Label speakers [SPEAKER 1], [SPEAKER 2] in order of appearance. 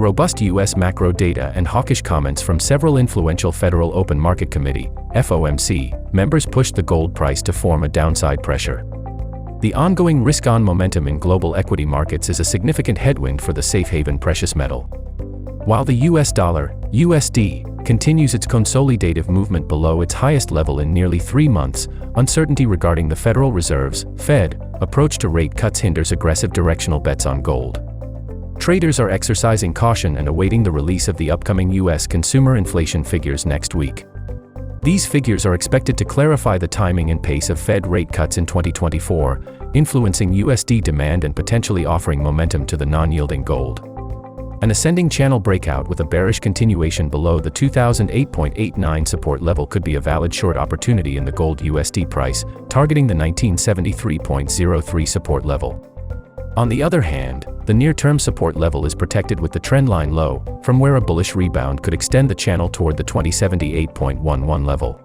[SPEAKER 1] robust U.S. macro data and hawkish comments from several influential Federal Open Market Committee (FOMC) members pushed the gold price to form a downside pressure. The ongoing risk-on momentum in global equity markets is a significant headwind for the safe haven precious metal. While the US dollar (USD) continues its consolidative movement below its highest level in nearly 3 months, uncertainty regarding the Federal Reserve's (Fed) approach to rate cuts hinders aggressive directional bets on gold. Traders are exercising caution and awaiting the release of the upcoming U.S. consumer inflation figures next week. These figures are expected to clarify the timing and pace of Fed rate cuts in 2024, influencing USD demand and potentially offering momentum to the non-yielding gold. An ascending channel breakout with a bearish continuation below the 2008.89 support level could be a valid short opportunity in the gold USD price, targeting the 1973.03 support level. On the other hand, the near-term support level is protected with the trendline low, from where a bullish rebound could extend the channel toward the 2078.11 level.